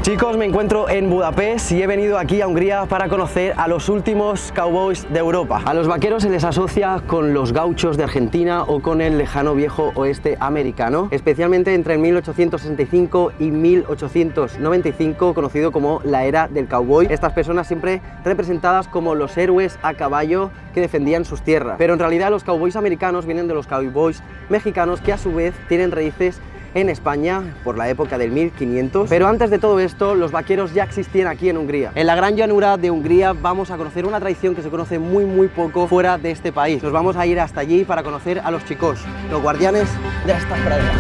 Chicos, me encuentro en Budapest y he venido aquí a Hungría para conocer a los últimos cowboys de Europa. A los vaqueros se les asocia con los gauchos de Argentina o con el lejano viejo oeste americano, especialmente entre 1865 y 1895, conocido como la era del cowboy. Estas personas siempre representadas como los héroes a caballo que defendían sus tierras. Pero en realidad los cowboys americanos vienen de los cowboys mexicanos, que a su vez tienen raíces en España por la época del 1500. Pero antes de todo esto, los vaqueros ya existían aquí en Hungría. En la gran llanura de Hungría vamos a conocer una tradición que se conoce muy poco fuera de este país. Nos vamos a ir hasta allí para conocer a los chicos, los guardianes de estas praderas.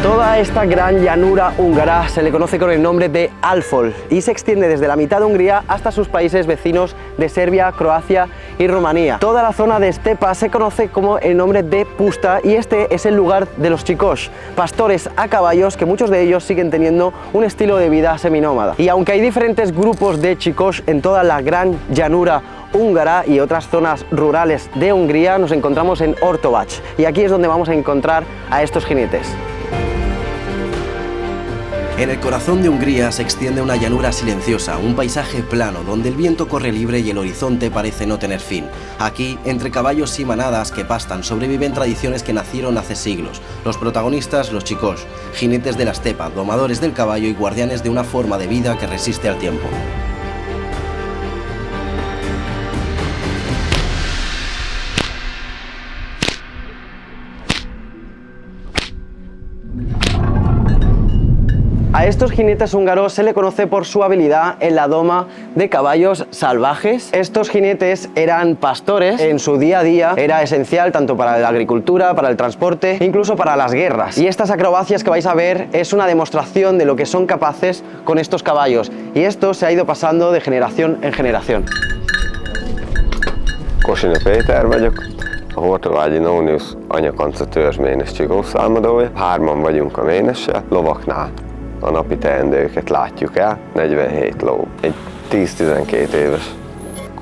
Toda esta gran llanura húngara se le conoce con el nombre de Alföld y se extiende desde la mitad de Hungría hasta sus países vecinos de Serbia, Croacia y Rumanía. Toda la zona de estepa se conoce como el nombre de Puszta y este es el lugar de los chicos, pastores a caballos que muchos de ellos siguen teniendo un estilo de vida seminómada. Y aunque hay diferentes grupos de chicos en toda la gran llanura húngara y otras zonas rurales de Hungría, nos encontramos en Ortovac y aquí es donde vamos a encontrar a estos jinetes. En el corazón de Hungría se extiende una llanura silenciosa, un paisaje plano donde el viento corre libre y el horizonte parece no tener fin. Aquí, entre caballos y manadas que pastan, sobreviven tradiciones que nacieron hace siglos. Los protagonistas, los chicos, jinetes de la estepa, domadores del caballo y guardianes de una forma de vida que resiste al tiempo. A estos jinetes húngaros se le conoce por su habilidad en la doma de caballos salvajes. Estos jinetes eran pastores, en su día a día era esencial tanto para la agricultura, para el transporte, incluso para las guerras. Y estas acrobacias que vais a ver es una demostración de lo que son capaces con estos caballos. Y esto se ha ido pasando de generación en generación. Kossuth Péter vagyok, a Hortobágyi Nóniusz anyakanca törzsménes csigószámadója. Hárman vagyunk a ménessel, lovaknál. A napi teendőket látjuk el, 47 ló. Egy 10-12 éves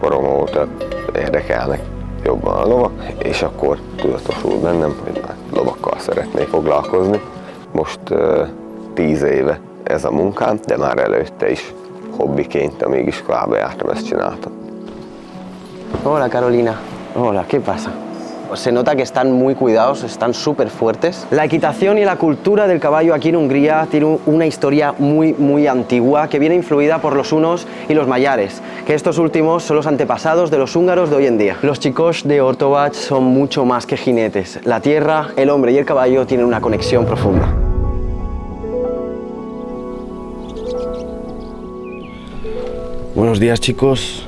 korom óta érdekelnek jobban a lovak, és akkor tudatosult bennem, hogy már lovakkal szeretnék foglalkozni. Most 10 éve ez a munkám, de már előtte is hobbiként, amíg iskolába jártam, ezt csináltam. Hola Carolina. Hola, ¿qué pasa? Se nota que están muy cuidados, están súper fuertes. La equitación y la cultura del caballo aquí en Hungría tiene una historia muy antigua que viene influida por los hunos y los magyares, que estos últimos son los antepasados de los húngaros de hoy en día. Los chicos de Ortovac son mucho más que jinetes. La tierra, el hombre y el caballo tienen una conexión profunda. Buenos días, chicos.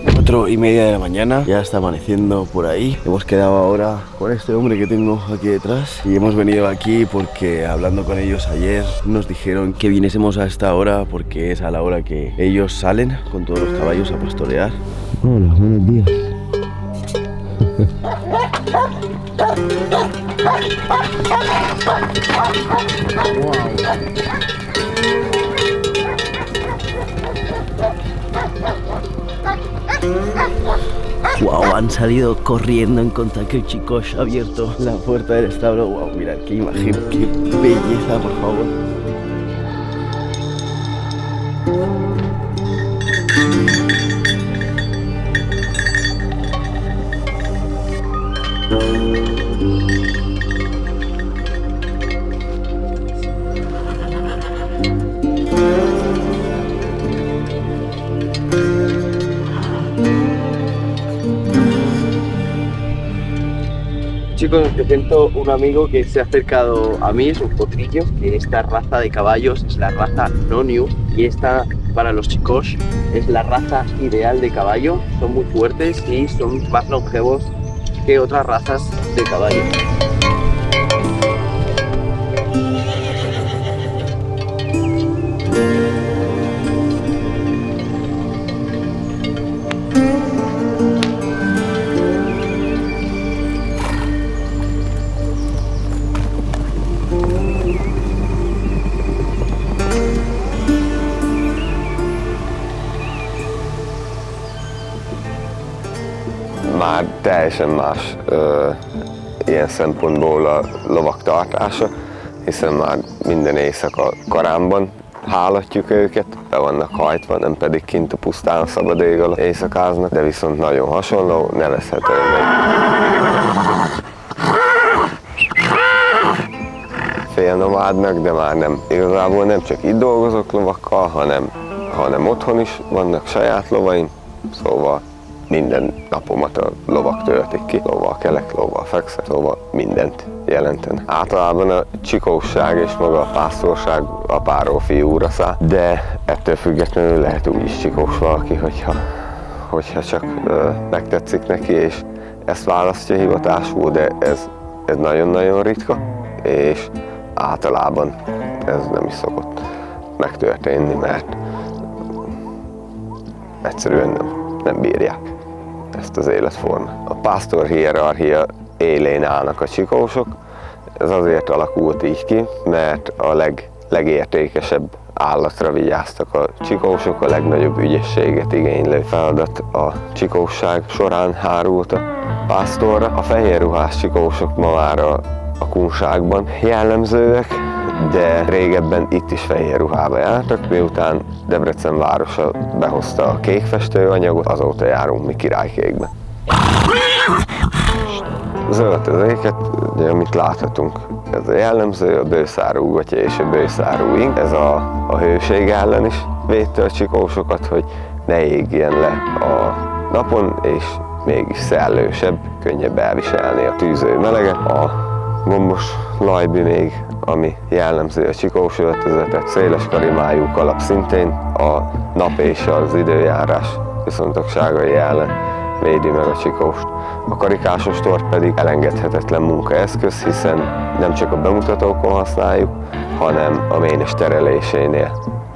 4:30 de la mañana, ya está amaneciendo por ahí. Hemos quedado ahora con este hombre que tengo aquí detrás y hemos venido aquí porque hablando con ellos ayer nos dijeron que viniésemos a esta hora porque es a la hora que ellos salen con todos los caballos a pastorear. Hola, buenos días. Wow, han salido corriendo en cuanto que el chico ha abierto la puerta del establo. Wow, mirad qué imagen, qué belleza, por favor. Chicos, os presento un amigo que se ha acercado a mí, es un potrillo, que esta raza de caballos es la raza Noniu y esta para los chicos es la raza ideal de caballo. Son muy fuertes y son más longevos que otras razas de caballo. már teljesen más ilyen szempontból a lovak tartása, hiszen már minden éjszaka karámban hálatjuk őket, be vannak hajtva, nem pedig kint a pusztán a szabad ég alatt éjszakáznak, de viszont nagyon hasonló, nevezhető még félnomádnak, de már nem. Igazából nem csak itt dolgozok lovakkal, hanem otthon is vannak saját lovaim, szóval minden napomat a lovak töltik ki. Lóval kelek, lóval fekszek, szóval mindent jelenten. Általában a csikóság és maga a pásztorság apáról fiúra száll, de ettől függetlenül lehet úgy is csikós valaki, hogyha csak megtetszik neki, és ezt választja hivatásul, de ez nagyon-nagyon ritka, és általában ez nem is szokott megtörténni, mert egyszerűen nem bírják ezt az életformát. A pásztor hierarchia élén állnak a csikósok, ez azért alakult így ki, mert a legértékesebb állatra vigyáztak a csikósok, a legnagyobb ügyességet igénylő feladat a csikósság során hárult a pásztorra. A fehérruhás csikósok ma már a kunságban jellemzőek, de régebben itt is fehér ruhába jártak, miután Debrecen városa behozta a kékfestőanyagot, azóta járunk mi királykékben. Zöld az éket, ugye, amit láthatunk, ez a jellemző, a bőszárú gotya és a bőszárú ing. Ez a hőség ellen is védte a csikósokat, hogy ne égjen le a napon, és mégis szellősebb, könnyebb elviselni a tűző meleget. A gombos lajbi még, ami jellemző a csikós öltözetet, széles karimájú kalap szintén a nap és az időjárás viszontagságai ellen védi meg a csikóst. A karikásos tort pedig elengedhetetlen munkaeszköz, hiszen nem csak a bemutatókon használjuk, hanem a ménes terelésénél.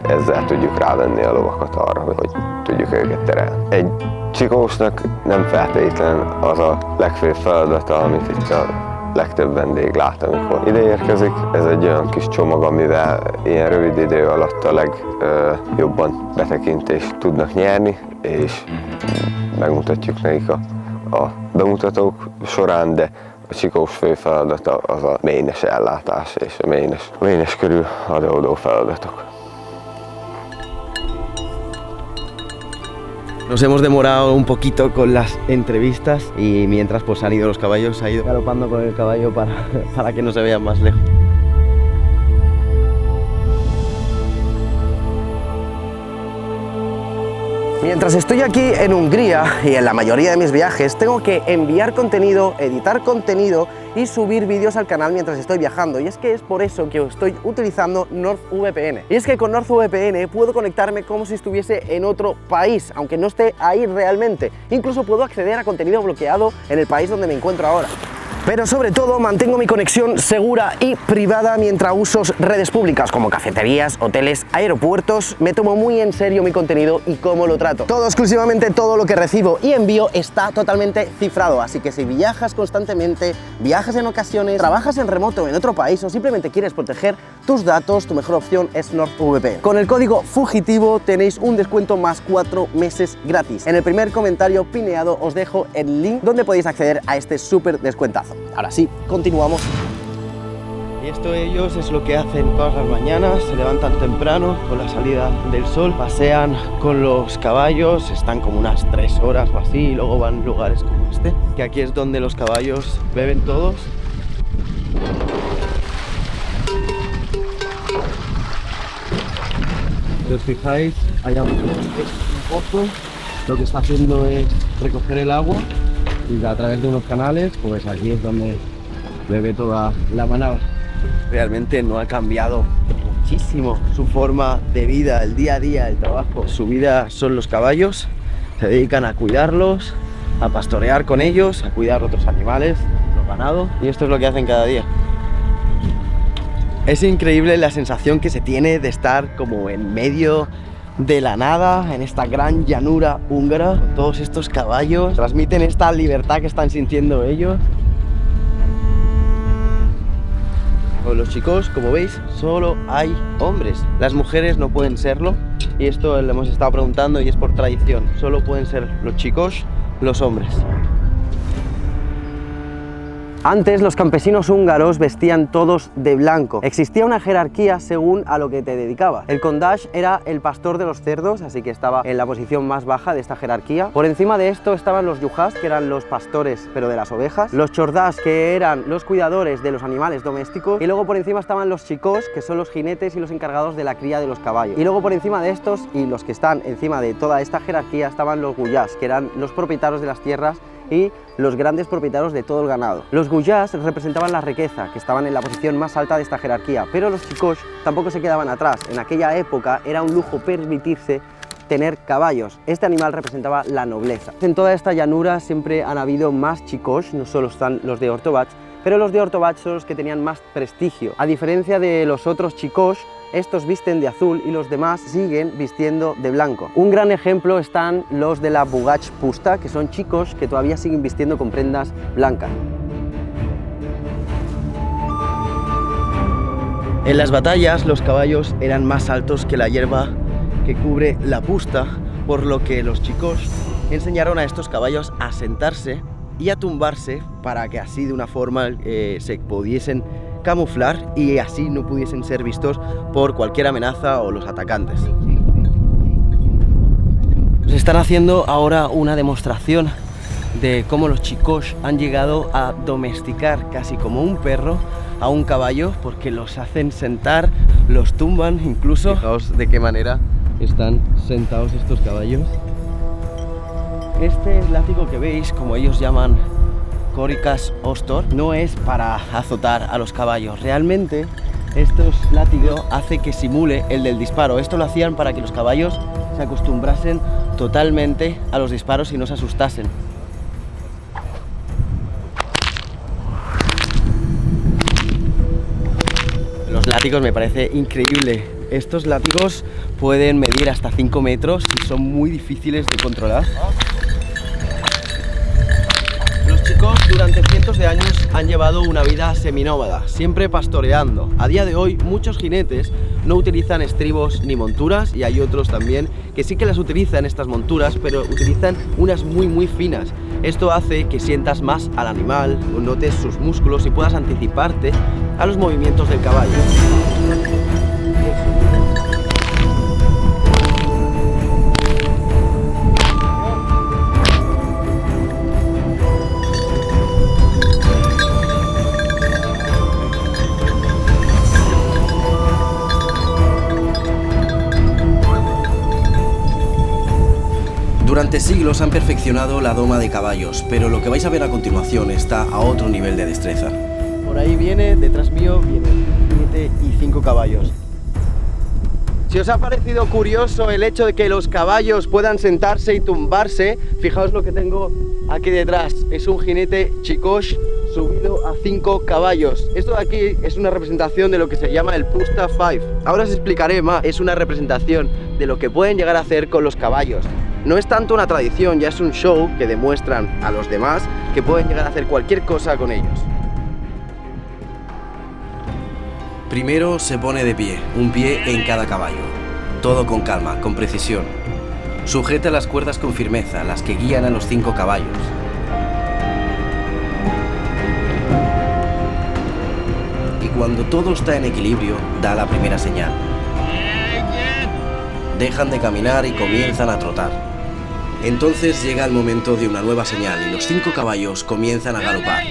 Ezzel tudjuk rávenni a lovakat arra, hogy tudjuk őket terelni. Egy csikósnak nem feltétlen az a legfőbb feladata, amit itt a legtöbb vendég lát, amikor ide érkezik. Ez egy olyan kis csomag, amivel ilyen rövid idő alatt a legjobban betekintést tudnak nyerni, és megmutatjuk nekik a bemutatók során, de a csikós fő feladata az a ménes ellátás és a ménes körül adódó feladatok. Nos hemos demorado un poquito con las entrevistas y mientras pues han ido los caballos, ha ido galopando con el caballo para que no se vean más lejos. Mientras estoy aquí en Hungría y en la mayoría de mis viajes tengo que enviar contenido, editar contenido y subir vídeos al canal mientras estoy viajando, y es que es por eso que estoy utilizando NordVPN. Y es que con NordVPN puedo conectarme como si estuviese en otro país, aunque no esté ahí realmente. Incluso puedo acceder a contenido bloqueado en el país donde me encuentro ahora. Pero sobre todo mantengo mi conexión segura y privada mientras uso redes públicas como cafeterías, hoteles, aeropuertos. Me tomo muy en serio mi contenido y cómo lo trato. Exclusivamente todo lo que recibo y envío está totalmente cifrado, así que si viajas constantemente, viajas en ocasiones, trabajas en remoto en otro país o simplemente quieres proteger tus datos, tu mejor opción es NordVPN. Con el código FUGITIVO tenéis un descuento más 4 meses gratis. En el primer comentario pineado os dejo el link donde podéis acceder a este súper descuentazo. Ahora sí, continuamos. Y esto ellos es lo que hacen todas las mañanas, se levantan temprano con la salida del sol, pasean con los caballos, están como unas 3 horas o así, y luego van a lugares como este, que aquí es donde los caballos beben todos. Si os fijáis, hay un pozo, lo que está haciendo es recoger el agua y a través de unos canales, pues aquí es donde bebe toda la manada. Realmente no ha cambiado muchísimo su forma de vida, el día a día, el trabajo. Su vida son los caballos, se dedican a cuidarlos, a pastorear con ellos, a cuidar otros animales, los ganados, y esto es lo que hacen cada día. Es increíble la sensación que se tiene de estar como en medio de la nada, en esta gran llanura húngara, con todos estos caballos. Transmiten esta libertad que están sintiendo ellos. Con los chicos, como veis, solo hay hombres. Las mujeres no pueden serlo, y esto le hemos estado preguntando y es por tradición. Solo pueden ser los chicos, los hombres. Antes los campesinos húngaros vestían todos de blanco. Existía una jerarquía según a lo que te dedicabas. El kondash era el pastor de los cerdos, así que estaba en la posición más baja de esta jerarquía. Por encima de esto estaban los yuhás, que eran los pastores pero de las ovejas, los chordás, que eran los cuidadores de los animales domésticos, y luego por encima estaban los chicós, que son los jinetes y los encargados de la cría de los caballos. Y luego por encima de estos, y los que están encima de toda esta jerarquía, estaban los guyás, que eran los propietarios de las tierras y los grandes propietarios de todo el ganado. Los guyás representaban la riqueza, que estaban en la posición más alta de esta jerarquía, pero los chicós tampoco se quedaban atrás. En aquella época era un lujo permitirse tener caballos. Este animal representaba la nobleza. En toda esta llanura siempre han habido más chicós, no solo están los de Ortovac, pero los de Ortovac son los que tenían más prestigio. A diferencia de los otros chicós, estos visten de azul y los demás siguen vistiendo de blanco. Un gran ejemplo están los de la Bugach Pusta, que son chicos que todavía siguen vistiendo con prendas blancas. En las batallas los caballos eran más altos que la hierba que cubre la pusta, por lo que los chicos enseñaron a estos caballos a sentarse y a tumbarse para que así de una forma se pudiesen camuflar y así no pudiesen ser vistos por cualquier amenaza o los atacantes. Nos están haciendo ahora una demostración de cómo los chicós han llegado a domesticar casi como un perro a un caballo, porque los hacen sentar, los tumban incluso. Fijaos de qué manera están sentados estos caballos. Este látigo que veis, como ellos llaman Korikas Ostor, no es para azotar a los caballos. Realmente estos látigos hace que simule el del disparo. Esto lo hacían para que los caballos se acostumbrasen totalmente a los disparos y no se asustasen. Los látigos me parece increíble. Estos látigos pueden medir hasta 5 metros y son muy difíciles de controlar. Los chicos durante cientos de años han llevado una vida seminómada, siempre pastoreando. A día de hoy muchos jinetes no utilizan estribos ni monturas, y hay otros también que sí que las utilizan estas monturas, pero utilizan unas muy finas. Esto hace que sientas más al animal, notes sus músculos y puedas anticiparte a los movimientos del caballo. Durante siglos han perfeccionado la doma de caballos, pero lo que vais a ver a continuación está a otro nivel de destreza. Por ahí viene, detrás mío, viene un jinete y 5 caballos. Si os ha parecido curioso el hecho de que los caballos puedan sentarse y tumbarse, fijaos lo que tengo aquí detrás. Es un jinete chicós subido a 5 caballos. Esto de aquí es una representación de lo que se llama el Pusta 5. Ahora os explicaré más. Es una representación de lo que pueden llegar a hacer con los caballos. No es tanto una tradición, ya es un show que demuestran a los demás que pueden llegar a hacer cualquier cosa con ellos. Primero se pone de pie, un pie en cada caballo. Todo con calma, con precisión. Sujeta las cuerdas con firmeza, las que guían a los 5 caballos. Y cuando todo está en equilibrio, da la primera señal. Dejan de caminar y comienzan a trotar. Entonces llega el momento de una nueva señal y los 5 caballos comienzan a galopar.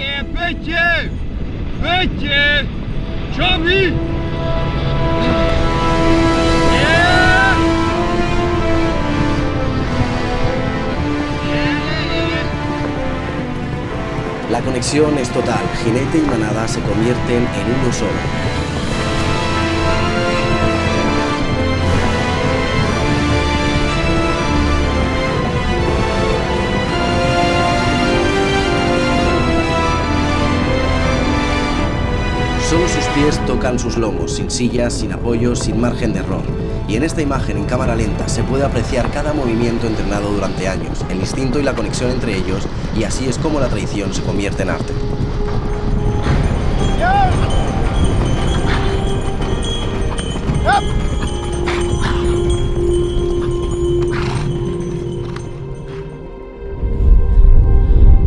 La conexión es total, jinete y manada se convierten en uno solo. Solo sus pies tocan sus lomos, sin sillas, sin apoyos, sin margen de error. Y en esta imagen en cámara lenta se puede apreciar cada movimiento entrenado durante años, el instinto y la conexión entre ellos, y así es como la tradición se convierte en arte.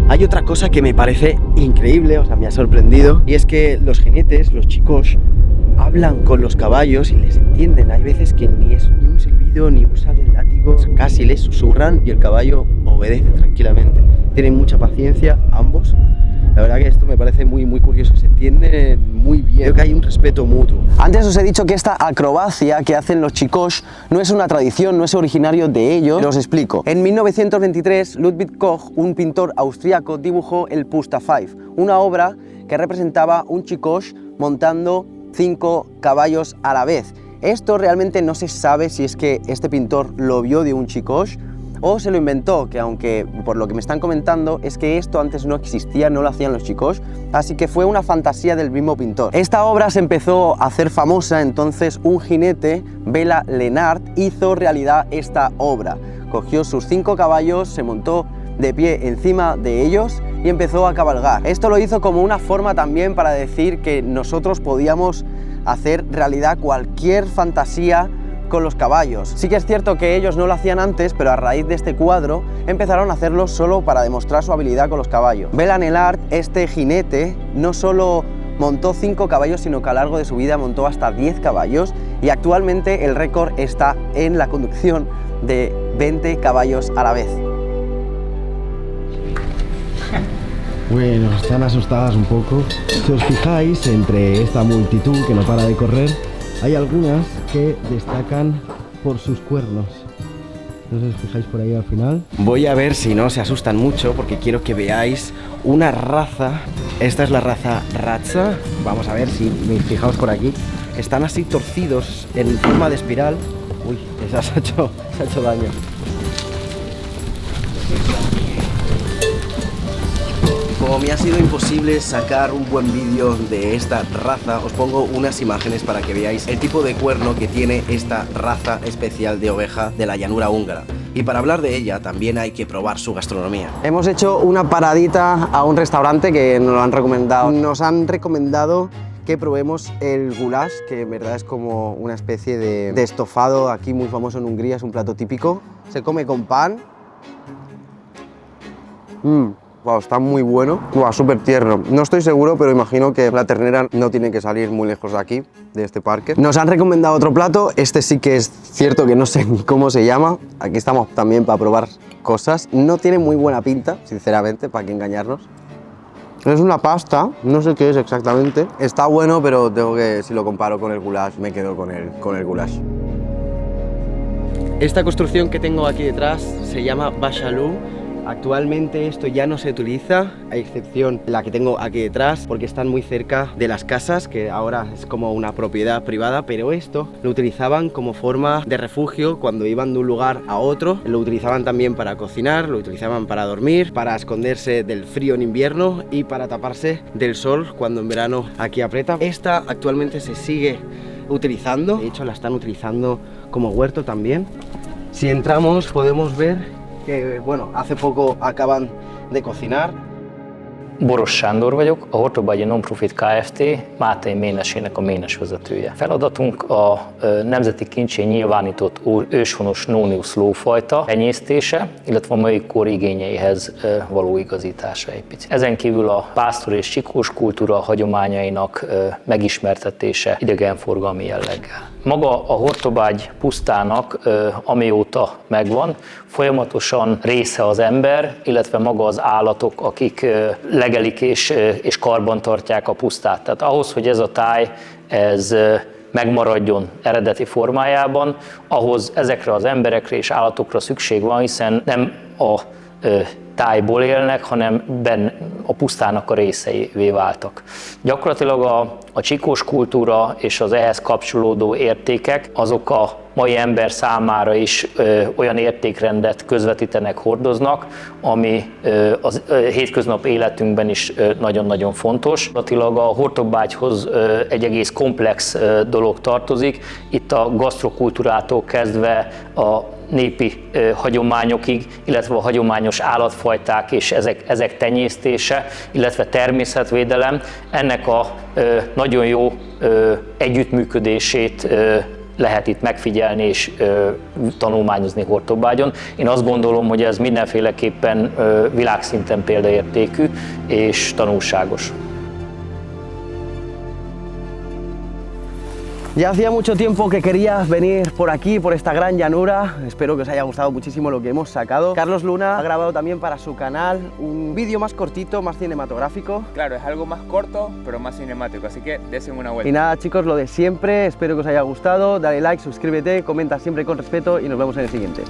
Hay otra cosa que me parece increíble, o sea, me ha sorprendido, y es que los jinetes, los chicos, hablan con los caballos y les entienden. Hay veces que ni es ni un silbido ni usan el látigo, casi les susurran y el caballo obedece tranquilamente. Tienen mucha paciencia ambos. La verdad que esto me parece muy curioso, se entienden muy bien, creo que hay un respeto mutuo. Antes os he dicho que esta acrobacia que hacen los chicos no es una tradición, no es originario de ellos. Pero os explico. En 1923, Ludwig Koch, un pintor austríaco, dibujó el Pustafive, una obra que representaba un chikosh montando 5 caballos a la vez. Esto realmente no se sabe si es que este pintor lo vio de un chikosh o se lo inventó, que aunque por lo que me están comentando es que esto antes no existía, no lo hacían los chicos, así que fue una fantasía del mismo pintor. Esta obra se empezó a hacer famosa, entonces un jinete, Bela Lennart, hizo realidad esta obra. Cogió sus 5 caballos, se montó de pie encima de ellos y empezó a cabalgar. Esto lo hizo como una forma también para decir que nosotros podíamos hacer realidad cualquier fantasía con los caballos. Sí que es cierto que ellos no lo hacían antes, pero a raíz de este cuadro empezaron a hacerlo solo para demostrar su habilidad con los caballos. Bela Lennart, este jinete, no solo montó 5 caballos, sino que a lo largo de su vida montó hasta 10 caballos y actualmente el récord está en la conducción de 20 caballos a la vez. Bueno, están asustadas un poco. Si os fijáis, entre esta multitud que no para de correr, hay algunas que destacan por sus cuernos. No sé si os fijáis por ahí al final. Voy a ver si no se asustan mucho porque quiero que veáis una raza. Esta es la raza Rhatsa. Vamos a ver si fijaos por aquí. Están así torcidos en forma de espiral. Uy, esa se ha hecho daño. Como me ha sido imposible sacar un buen vídeo de esta raza, os pongo unas imágenes para que veáis el tipo de cuerno que tiene esta raza especial de oveja de la llanura húngara. Y para hablar de ella también hay que probar su gastronomía. Hemos hecho una paradita a un restaurante que nos lo han recomendado. Nos han recomendado que probemos el goulash, que en verdad es como una especie de estofado aquí muy famoso en Hungría, es un plato típico. Se come con pan. Wow, está muy bueno, wow, súper tierno. No estoy seguro, pero imagino que la ternera no tiene que salir muy lejos de aquí, de este parque. Nos han recomendado otro plato, este sí que es cierto que no sé ni cómo se llama. Aquí estamos también para probar cosas. No tiene muy buena pinta, sinceramente, para qué engañarnos. Es una pasta, no sé qué es exactamente. Está bueno, pero tengo que, si lo comparo con el goulash, me quedo con el goulash. Esta construcción que tengo aquí detrás se llama Bashalú. Actualmente esto ya no se utiliza, a excepción la que tengo aquí detrás, porque están muy cerca de las casas, que ahora es como una propiedad privada, pero esto lo utilizaban como forma de refugio cuando iban de un lugar a otro. Lo utilizaban también para cocinar, lo utilizaban para dormir, para esconderse del frío en invierno y para taparse del sol cuando en verano aquí aprieta. Esta actualmente se sigue utilizando, de hecho la están utilizando como huerto también. Si entramos podemos ver que, bueno, hace poco acaban de cocinar. Boros Sándor vagyok, a Hortobágyi Non-Profit Kft. Mátai ménesének a ménesvezetője. Feladatunk a nemzeti kincsé nyilvánított őshonos nóniusz lófajta tenyésztése, illetve a mai kor igényeihez való igazítása egy picit. Ezen kívül a pásztor és csikós kultúra hagyományainak megismertetése idegenforgalmi jelleggel. Maga a Hortobágy pusztának, amióta megvan, folyamatosan része az ember, illetve maga az állatok, akik legelik és karban tartják a pusztát. Tehát ahhoz, hogy ez a táj megmaradjon eredeti formájában, ahhoz ezekre az emberekre és állatokra szükség van, hiszen nem a tájból élnek, hanem a pusztának a részeivé váltak. Gyakorlatilag a csikós kultúra és az ehhez kapcsolódó értékek, azok a mai ember számára is olyan értékrendet közvetítenek, hordoznak, ami az hétköznap életünkben is nagyon-nagyon fontos. Gyakorlatilag a Hortobágyhoz egy egész komplex dolog tartozik. Itt a gasztrokultúrától kezdve a népi hagyományokig, illetve a hagyományos állatfajták és ezek tenyésztése, illetve természetvédelem, ennek a nagyon jó együttműködését lehet itt megfigyelni és tanulmányozni Hortobágyon. Én azt gondolom, hogy ez mindenféleképpen világszinten példaértékű és tanulságos. Ya hacía mucho tiempo que quería venir por aquí, por esta gran llanura. Espero que os haya gustado muchísimo lo que hemos sacado. Carlos Luna ha grabado también para su canal un vídeo más cortito, más cinematográfico. Claro, es algo más corto, pero más cinemático, así que desen una vuelta. Y nada, chicos, lo de siempre. Espero que os haya gustado. Dale like, suscríbete, comenta siempre con respeto y nos vemos en el siguiente.